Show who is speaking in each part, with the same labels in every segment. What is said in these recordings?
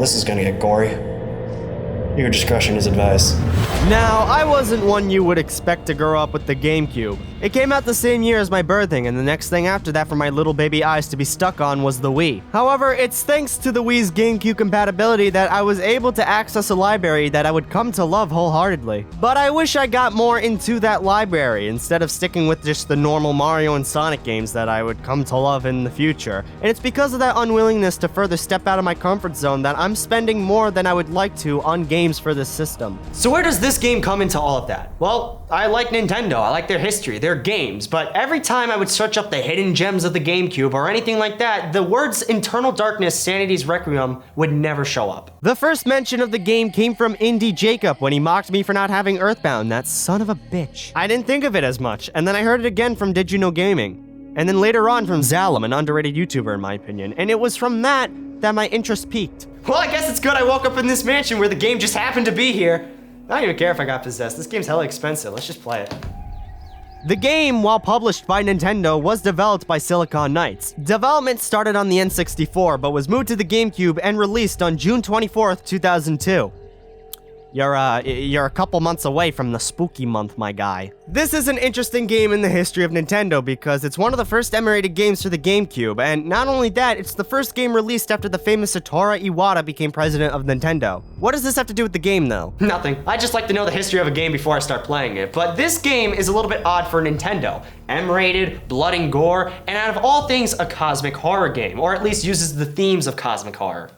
Speaker 1: this is gonna get gory. Your discretion is advised.
Speaker 2: Now, I wasn't one you would expect to grow up with the GameCube. It came out the same year as my birthing, and the next thing after that for my little baby eyes to be stuck on was the Wii. However, it's thanks to the Wii's GameCube compatibility that I was able to access a library that I would come to love wholeheartedly. But I wish I got more into that library, instead of sticking with just the normal Mario and Sonic games that I would come to love in the future. And it's because of that unwillingness to further step out of my comfort zone that I'm spending more than I would like to on games for this system.
Speaker 3: So where does this game come into all of that? Well, I like Nintendo, I like their history, their games, but every time I would search up the hidden gems of the GameCube or anything like that, the words Internal Darkness, Sanity's Requiem would never show up.
Speaker 2: The first mention of the game came from Indie Jacob when he mocked me for not having Earthbound, that son of a bitch. I didn't think of it as much, and then I heard it again from Did You Know Gaming. And then later on from Zalem, an underrated YouTuber in my opinion, and it was from that my interest peaked.
Speaker 3: Well, I guess it's good I woke up in this mansion where the game just happened to be here. I don't even care if I got possessed. This game's hella expensive. Let's just play it.
Speaker 2: The game, while published by Nintendo, was developed by Silicon Knights. Development started on the N64, but was moved to the GameCube and released on June 24th, 2002. You're a couple months away from the spooky month, my guy. This is an interesting game in the history of Nintendo because it's one of the first emulated games for the GameCube, and not only that, it's the first game released after the famous Satoru Iwata became president of Nintendo. What does this have to do with the game, though?
Speaker 3: Nothing. I just like to know the history of a game before I start playing it, but this game is a little bit odd for Nintendo. M-rated, blood and gore, and out of all things, a cosmic horror game, or at least uses the themes of cosmic horror.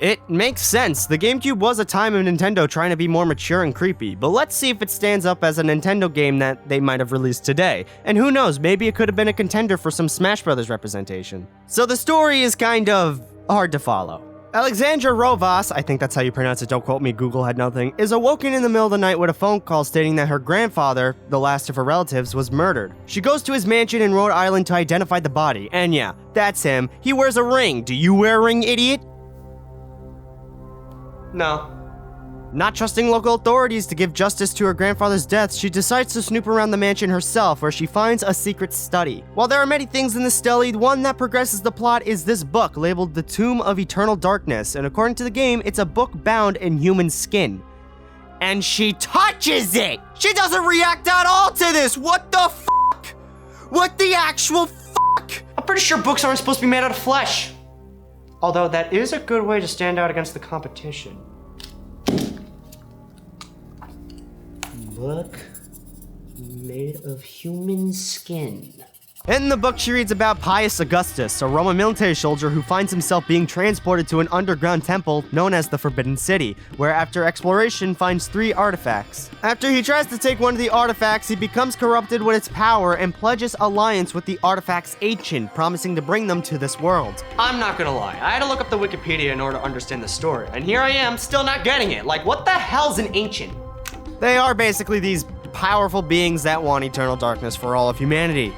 Speaker 2: It makes sense. The GameCube was a time of Nintendo trying to be more mature and creepy, but let's see if it stands up as a Nintendo game that they might have released today. And who knows, maybe it could have been a contender for some Smash Bros. Representation. So the story is kind of hard to follow. Alexandra Rovas, I think that's how you pronounce it, don't quote me, Google had nothing, is awoken in the middle of the night with a phone call stating that her grandfather, the last of her relatives, was murdered. She goes to his mansion in Rhode Island to identify the body, and yeah, that's him. He wears a ring. Do you wear a ring, idiot?
Speaker 3: No.
Speaker 2: Not trusting local authorities to give justice to her grandfather's death, she decides to snoop around the mansion herself, where she finds a secret study. While there are many things in the study, one that progresses the plot is this book labeled The Tomb of Eternal Darkness, and according to the game, it's a book bound in human skin. And she touches it! She doesn't react at all to this! What the fuck? What the actual fuck?
Speaker 3: I'm pretty sure books aren't supposed to be made out of flesh. Although that is a good way to stand out against the competition. Book made of human skin.
Speaker 2: In the book, she reads about Pius Augustus, a Roman military soldier who finds himself being transported to an underground temple known as the Forbidden City, where after exploration finds 3 artifacts. After he tries to take one of the artifacts, he becomes corrupted with its power and pledges alliance with the artifact's ancient, promising to bring them to this world.
Speaker 3: I'm not gonna lie, I had to look up the Wikipedia in order to understand the story, and here I am, still not getting it. Like, what the hell's an ancient?
Speaker 2: They are basically these powerful beings that want eternal darkness for all of humanity.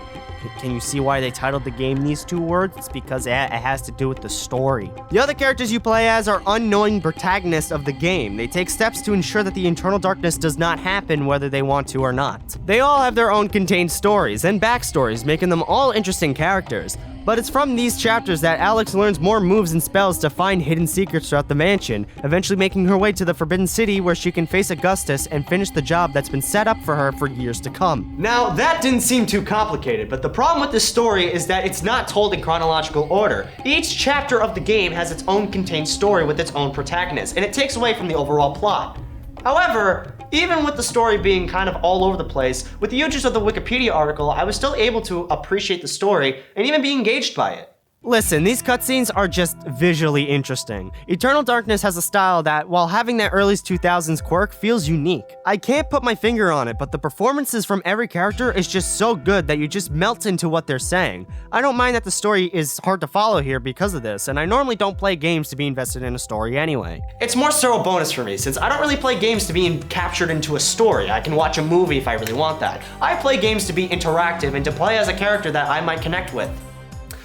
Speaker 2: Can you see why they titled the game these 2 words? It's because it has to do with the story. The other characters you play as are unknowing protagonists of the game. They take steps to ensure that the internal darkness does not happen whether they want to or not. They all have their own contained stories and backstories, making them all interesting characters. But it's from these chapters that Alex learns more moves and spells to find hidden secrets throughout the mansion, eventually making her way to the Forbidden City where she can face Augustus and finish the job that's been set up for her for years to come.
Speaker 3: Now, that didn't seem too complicated, but the problem with this story is that it's not told in chronological order. Each chapter of the game has its own contained story with its own protagonist, and it takes away from the overall plot. However, even with the story being kind of all over the place, with the usage of the Wikipedia article, I was still able to appreciate the story and even be engaged by it.
Speaker 2: Listen, these cutscenes are just visually interesting. Eternal Darkness has a style that, while having that early 2000s quirk, feels unique. I can't put my finger on it, but the performances from every character is just so good that you just melt into what they're saying. I don't mind that the story is hard to follow here because of this, and I normally don't play games to be invested in a story anyway.
Speaker 3: It's more so a bonus for me, since I don't really play games to be captured into a story. I can watch a movie if I really want that. I play games to be interactive and to play as a character that I might connect with.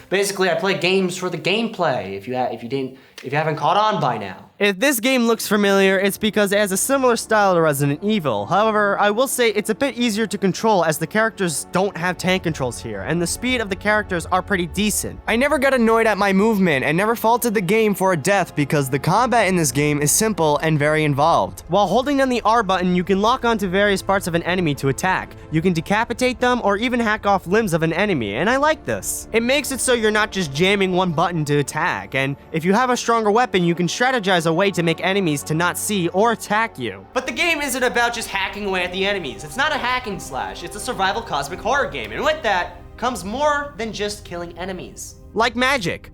Speaker 3: Basically, I play games for the gameplay, if you haven't caught on by now.
Speaker 2: If this game looks familiar, it's because it has a similar style to Resident Evil. However, I will say it's a bit easier to control as the characters don't have tank controls here, and the speed of the characters are pretty decent.
Speaker 4: I never got annoyed at my movement and never faulted the game for a death because the combat in this game is simple and very involved.
Speaker 2: While holding down the R button, you can lock onto various parts of an enemy to attack. You can decapitate them or even hack off limbs of an enemy, and I like this. It makes it so you're not just jamming one button to attack, and if you have a stronger weapon, you can strategize a way to make enemies to not see or attack you.
Speaker 3: But the game isn't about just hacking away at the enemies. It's not a hack and slash, it's a survival cosmic horror game, and with that comes more than just killing enemies.
Speaker 2: Like magic.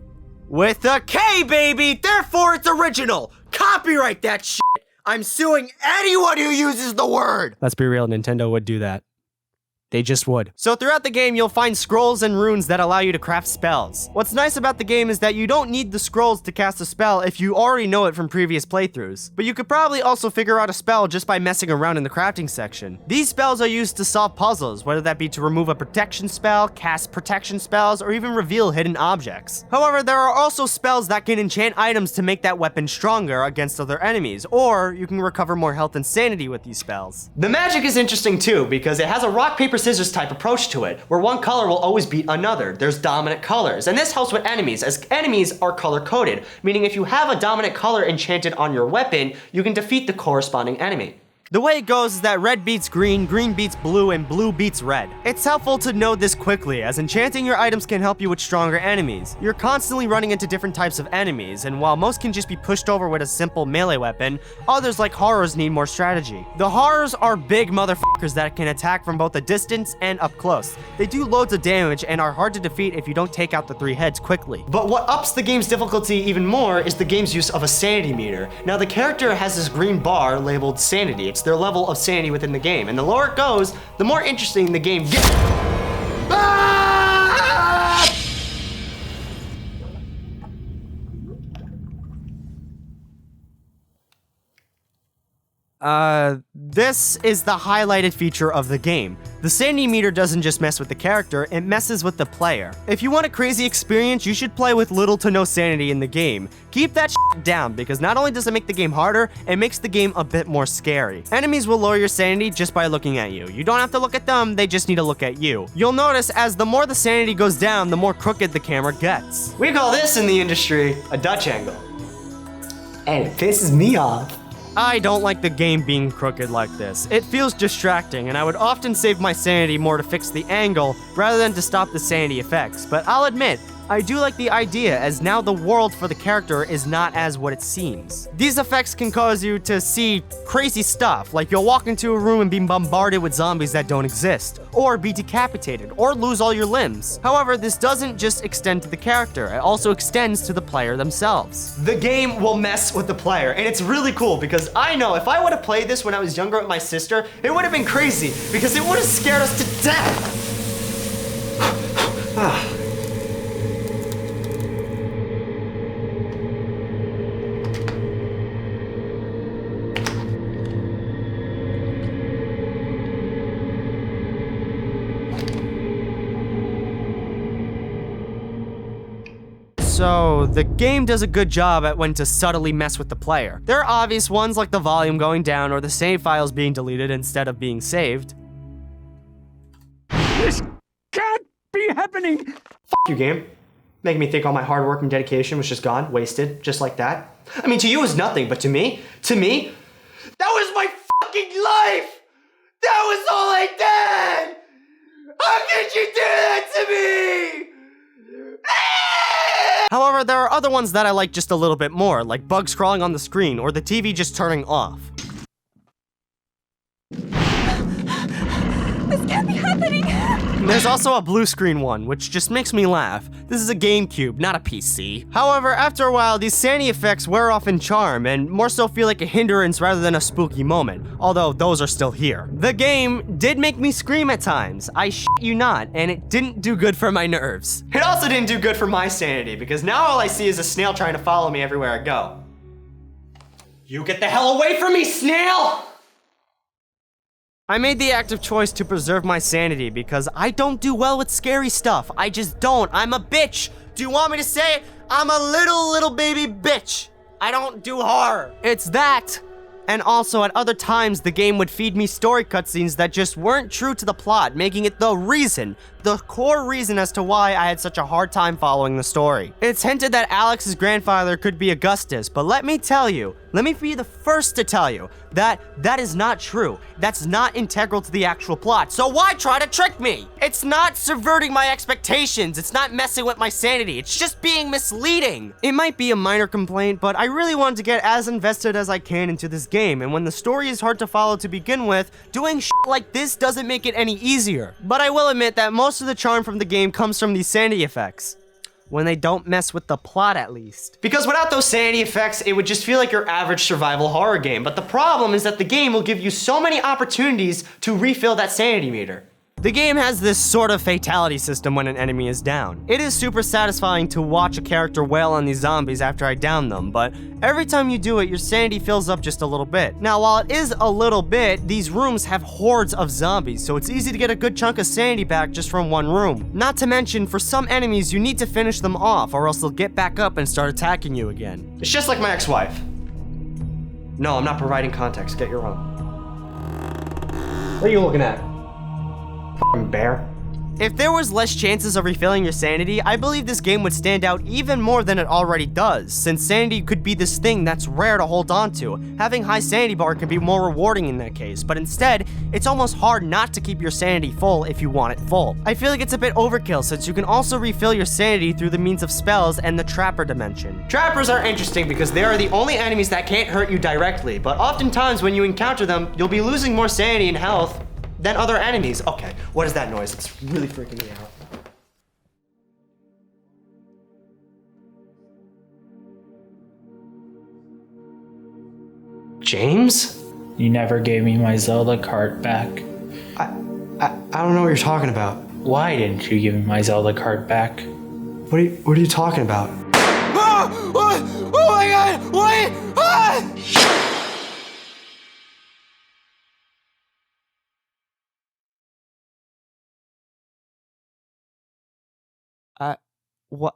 Speaker 2: With a K, baby! Therefore, it's original! Copyright that shit! I'm suing anyone who uses the word! Let's be real, Nintendo would do that. They just would. So throughout the game, you'll find scrolls and runes that allow you to craft spells. What's nice about the game is that you don't need the scrolls to cast a spell if you already know it from previous playthroughs. But you could probably also figure out a spell just by messing around in the crafting section. These spells are used to solve puzzles, whether that be to remove a protection spell, cast protection spells, or even reveal hidden objects. However, there are also spells that can enchant items to make that weapon stronger against other enemies, or you can recover more health and sanity with these spells.
Speaker 3: The magic is interesting too, because it has a rock, paper, scissors type approach to it, where one color will always beat another. There's dominant colors, and this helps with enemies, as enemies are color-coded, meaning if you have a dominant color enchanted on your weapon, you can defeat the corresponding enemy.
Speaker 2: The way it goes is that red beats green, green beats blue, and blue beats red. It's helpful to know this quickly, as enchanting your items can help you with stronger enemies. You're constantly running into different types of enemies, and while most can just be pushed over with a simple melee weapon, others like horrors need more strategy. The horrors are big motherfuckers that can attack from both a distance and up close. They do loads of damage and are hard to defeat if you don't take out the 3 heads quickly.
Speaker 3: But what ups the game's difficulty even more is the game's use of a sanity meter. Now the character has this green bar labeled sanity. It's their level of sanity within the game, and the lower it goes, the more interesting the game gets.
Speaker 2: This is the highlighted feature of the game. The sanity meter doesn't just mess with the character, it messes with the player. If you want a crazy experience, you should play with little to no sanity in the game. Keep that shit down, because not only does it make the game harder, it makes the game a bit more scary. Enemies will lower your sanity just by looking at you. You don't have to look at them, they just need to look at you. You'll notice as the more the sanity goes down, the more crooked the camera gets.
Speaker 3: We call this in the industry a Dutch angle. And it pisses me off.
Speaker 2: I don't like the game being crooked like this. It feels distracting, and I would often save my sanity more to fix the angle rather than to stop the sanity effects. But I'll admit, I do like the idea, as now the world for the character is not as what it seems. These effects can cause you to see crazy stuff, like you'll walk into a room and be bombarded with zombies that don't exist, or be decapitated, or lose all your limbs. However, this doesn't just extend to the character, it also extends to the player themselves.
Speaker 3: The game will mess with the player, and it's really cool because I know if I would have played this when I was younger with my sister, it would have been crazy because it would have scared us to death.
Speaker 2: So, the game does a good job at when to subtly mess with the player. There are obvious ones like the volume going down or the save files being deleted instead of being saved.
Speaker 5: This can't be happening!
Speaker 3: F you, game. Making me think all my hard work and dedication was just gone, wasted, just like that. I mean, to you it was nothing, but to me, that was my fucking life! That was all I did! How could you do that to me?
Speaker 2: However, there are other ones that I like just a little bit more, like bugs crawling on the screen or the TV just turning off.
Speaker 6: This can't be happening!
Speaker 2: There's also a blue screen one, which just makes me laugh. This is a GameCube, not a PC. However, after a while, these sanity effects wear off in charm, and more so feel like a hindrance rather than a spooky moment, although those are still here. The game did make me scream at times, I shit you not, and it didn't do good for my nerves.
Speaker 3: It also didn't do good for my sanity, because now all I see is a snail trying to follow me everywhere I go. You get the hell away from me, snail!
Speaker 2: I made the active choice to preserve my sanity because I don't do well with scary stuff. I just don't. I'm a bitch. Do you want me to say it? I'm a little baby bitch. I don't do horror. It's that. And also, at other times, the game would feed me story cutscenes that just weren't true to the plot, making it the core reason as to why I had such a hard time following the story. It's hinted that Alex's grandfather could be Augustus, but let me be the first to tell you that is not true. That's not integral to the actual plot, so why try to trick me? It's not subverting my expectations, it's not messing with my sanity, it's just being misleading. It might be a minor complaint, but I really wanted to get as invested as I can into this game, and when the story is hard to follow to begin with, doing shit like this doesn't make it any easier. But I will admit that most of the charm from the game comes from these sanity effects. When they don't mess with the plot, at least.
Speaker 3: Because without those sanity effects, it would just feel like your average survival horror game. But the problem is that the game will give you so many opportunities to refill that sanity meter.
Speaker 2: The game has this sort of fatality system when an enemy is down. It is super satisfying to watch a character wail on these zombies after I down them, but every time you do it, your sanity fills up just a little bit. Now, while it is a little bit, these rooms have hordes of zombies, so it's easy to get a good chunk of sanity back just from one room. Not to mention, for some enemies, you need to finish them off, or else they'll get back up and start attacking you again.
Speaker 3: It's just like my ex-wife. No, I'm not providing context. Get your own. What are you looking at? Bear.
Speaker 2: If there was less chances of refilling your sanity, I believe this game would stand out even more than it already does, since sanity could be this thing that's rare to hold on to. Having high sanity bar can be more rewarding in that case, but instead, it's almost hard not to keep your sanity full if you want it full. I feel like it's a bit overkill since you can also refill your sanity through the means of spells and the Trapper dimension.
Speaker 3: Trappers are interesting because they are the only enemies that can't hurt you directly, but oftentimes when you encounter them, you'll be losing more sanity and health than other enemies. Okay, what is that noise? It's really freaking me out. James?
Speaker 6: You never gave me my Zelda cart back.
Speaker 3: I don't know what you're talking about.
Speaker 6: Why didn't you give me my Zelda cart back?
Speaker 3: What are you talking about?
Speaker 2: Oh my god! Wait! Ah! What?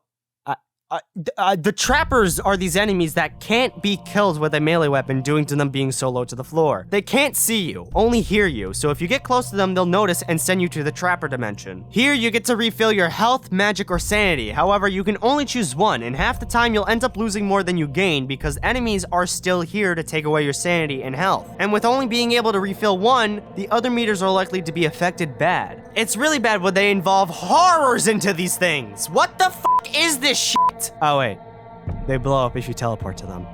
Speaker 2: The trappers are these enemies that can't be killed with a melee weapon due to them being so low to the floor. They can't see you, only hear you, so if you get close to them, they'll notice and send you to the trapper dimension. Here, you get to refill your health, magic, or sanity. However, you can only choose one, and half the time you'll end up losing more than you gain because enemies are still here to take away your sanity and health. And with only being able to refill one, the other meters are likely to be affected bad. It's really bad when they involve horrors into these things. What the fuck is this shit? Oh wait, they blow up if you teleport to them.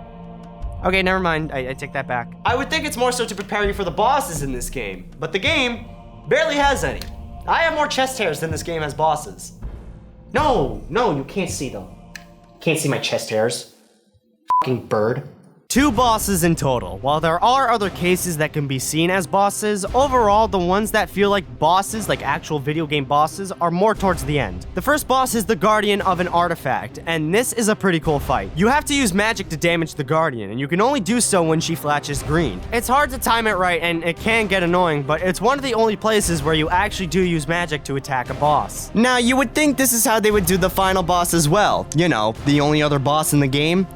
Speaker 2: Okay, never mind, I take that back.
Speaker 3: I would think it's more so to prepare you for the bosses in this game, but the game barely has any. I have more chest hairs than this game has bosses. No, you can't see them. Can't see my chest hairs. Fucking bird.
Speaker 2: 2 bosses in total. While there are other cases that can be seen as bosses, overall, the ones that feel like bosses, like actual video game bosses, are more towards the end. The first boss is the Guardian of an Artifact, and this is a pretty cool fight. You have to use magic to damage the Guardian, and you can only do so when she flashes green. It's hard to time it right, and it can get annoying, but it's one of the only places where you actually do use magic to attack a boss. Now, you would think this is how they would do the final boss as well. You know, the only other boss in the game.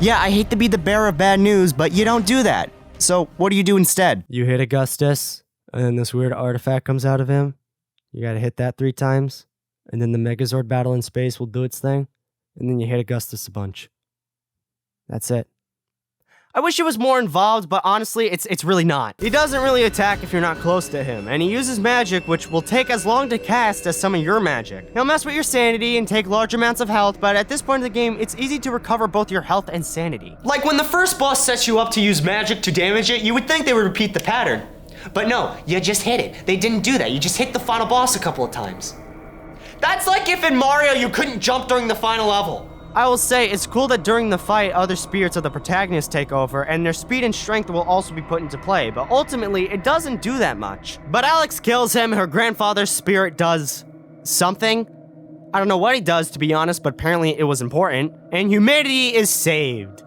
Speaker 2: Yeah, I hate to be the bearer of bad news, but you don't do that. So, what do you do instead? You hit Augustus, and then this weird artifact comes out of him. You gotta hit that 3 times, and then the Megazord battle in space will do its thing, and then you hit Augustus a bunch. That's it. I wish it was more involved, but honestly, it's really not. He doesn't really attack if you're not close to him, and he uses magic which will take as long to cast as some of your magic. He'll mess with your sanity and take large amounts of health, but at this point in the game, it's easy to recover both your health and sanity.
Speaker 3: Like when the first boss sets you up to use magic to damage it, you would think they would repeat the pattern. But no, you just hit it. They didn't do that. You just hit the final boss a couple of times. That's like if in Mario you couldn't jump during the final level.
Speaker 2: I will say, it's cool that during the fight, other spirits of the protagonist take over, and their speed and strength will also be put into play, but ultimately, it doesn't do that much. But Alex kills him, her grandfather's spirit does something. I don't know what he does, to be honest, but apparently it was important, and humanity is saved.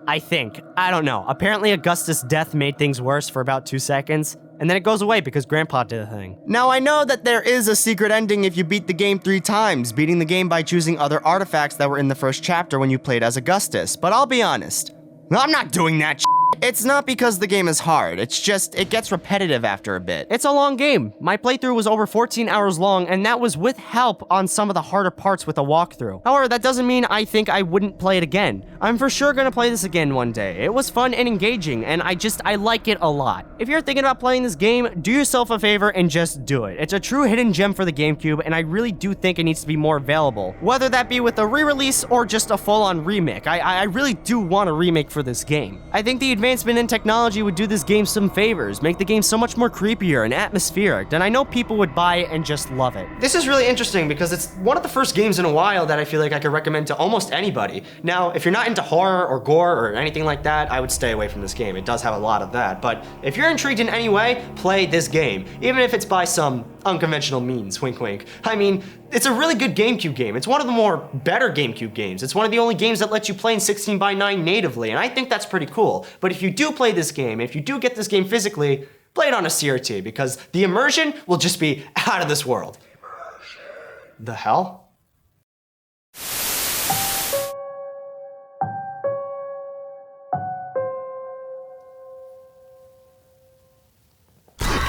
Speaker 2: I think. I don't know. Apparently Augustus' death made things worse for about 2 seconds. and then it goes away because Grandpa did a thing.
Speaker 4: Now, I know that there is a secret ending if you beat the game 3 times, beating the game by choosing other artifacts that were in the first chapter when you played as Augustus, but I'll be honest, I'm not doing that. It's not because the game is hard, it's just, it gets repetitive after a bit.
Speaker 2: It's a long game. My playthrough was over 14 hours long, and that was with help on some of the harder parts with a walkthrough. However, that doesn't mean I think I wouldn't play it again. I'm for sure gonna play this again one day. It was fun and engaging, and I like it a lot. If you're thinking about playing this game, do yourself a favor and just do it. It's a true hidden gem for the GameCube, and I really do think it needs to be more available. Whether that be with a re-release or just a full-on remake. I really do want a remake for this game. I think the advancement in technology would do this game some favors, make the game so much more creepier and atmospheric, and I know people would buy it and just love it.
Speaker 3: This is really interesting because it's one of the first games in a while that I feel like I could recommend to almost anybody. Now, if you're not into horror or gore or anything like that, I would stay away from this game. It does have a lot of that, but if you're intrigued in any way, play this game, even if it's by some unconventional means, wink wink. I mean, it's a really good GameCube game. It's one of the more better GameCube games. It's one of the only games that lets you play in 16:9 natively, and I think that's pretty cool. But if you do play this game, if you do get this game physically, play it on a CRT, because the immersion will just be out of this world. The hell?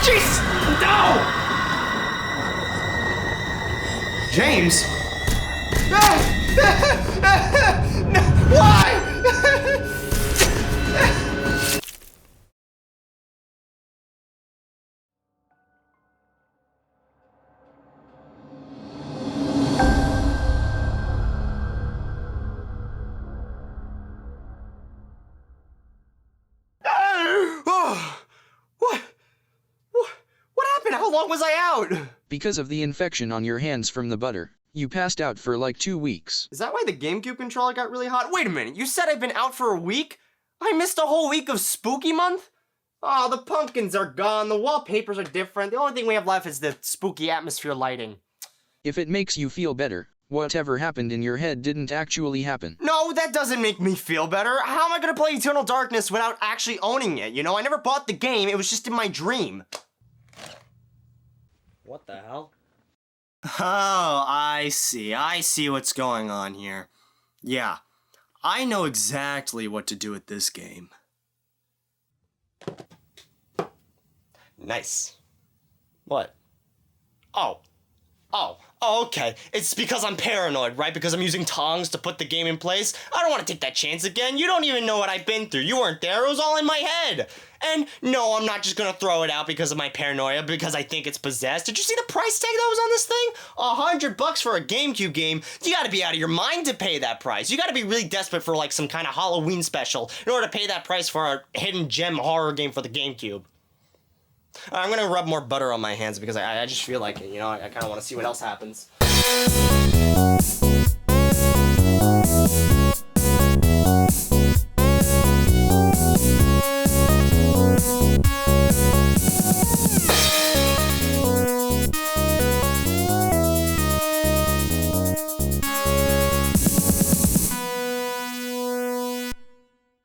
Speaker 3: Jesus! No! James? Why? What happened? How long was I out?
Speaker 7: Because of the infection on your hands from the butter, you passed out for like 2 weeks.
Speaker 3: Is that why the GameCube controller got really hot? Wait a minute, you said I've been out for a week? I missed a whole week of Spooky Month? Oh, the pumpkins are gone, the wallpapers are different, the only thing we have left is the spooky atmosphere lighting.
Speaker 7: If it makes you feel better, whatever happened in your head didn't actually happen.
Speaker 3: No, that doesn't make me feel better. How am I gonna play Eternal Darkness without actually owning it? You know, I never bought the game, it was just in my dream. What the hell? Oh, I see what's going on here. Yeah, I know exactly what to do with this game. Nice. What? Oh, okay. It's because I'm paranoid, right? Because I'm using tongs to put the game in place. I don't want to take that chance again. You don't even know what I've been through. You weren't there. It was all in my head. And no, I'm not just gonna throw it out because of my paranoia, because I think it's possessed. Did you see the price tag that was on this thing? $100 for a GameCube game. You gotta be out of your mind to pay that price. You gotta be really desperate for like some kind of Halloween special in order to pay that price for a hidden gem horror game for the GameCube. I'm gonna rub more butter on my hands because I just feel like it, you know, I kind of want to see what else happens.